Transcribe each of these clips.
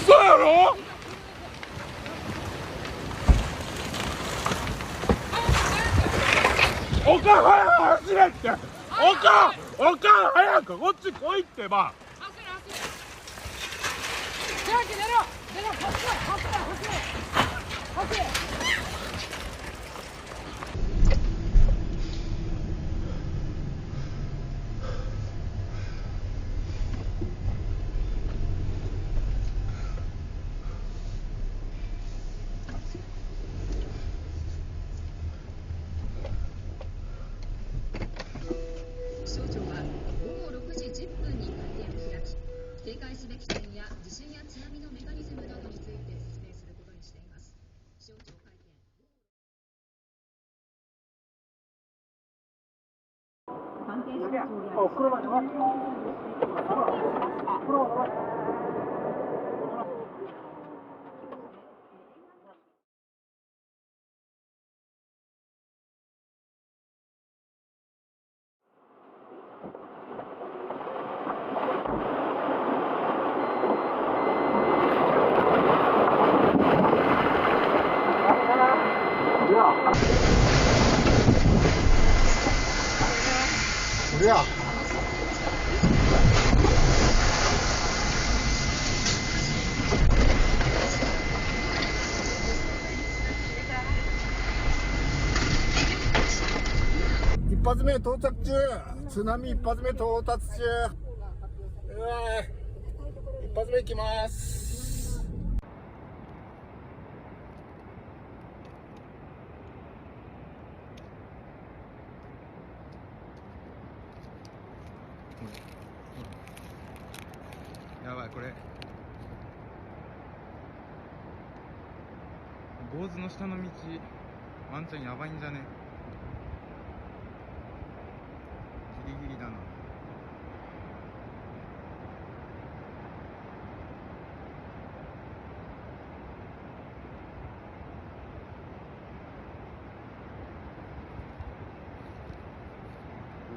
嘘やろ。おかん早く走れって。おかん早くこっち来いってば。気象庁は午後6時10分に会見を開き、警戒すべき点や地震や津波のメカニズムなどについて説明することにしています。気象庁会見。関係省庁や一発目到着中、津波一発目到達中。一発目いきます。やばい、これ坊主の下の道ワンちゃんやばいんじゃね。ギリギリだな。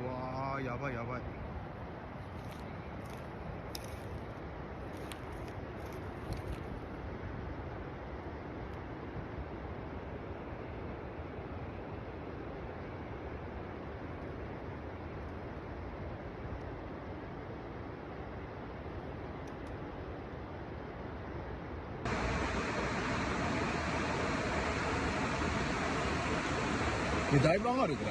うわー、やばいやばい。だいぶ上がるこれ。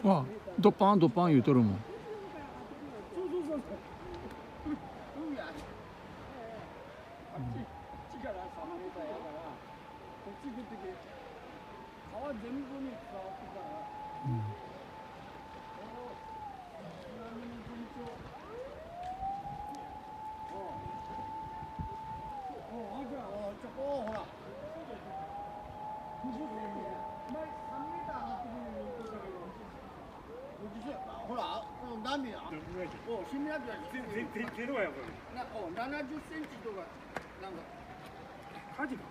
わ、ドッパンドッパン言うとるもん。ほら、この波は、新波はゼロやこれ。なんか70センチとか、なんか、火事か。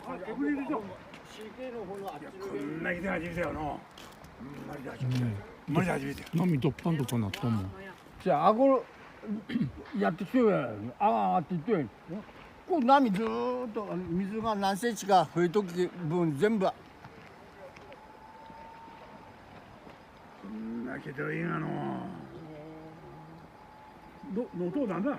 あ、エブリでしょ。CK の方のあっちのこんなに初めてやな。マジで初めて。マジで初めてや。波ドッパンドッパンなったもん。じゃあ、顎やってきてるやん。あがって言って。こう波ずーっと水が何センチか増えとき分全部。だけどいいがの。どうなんだ。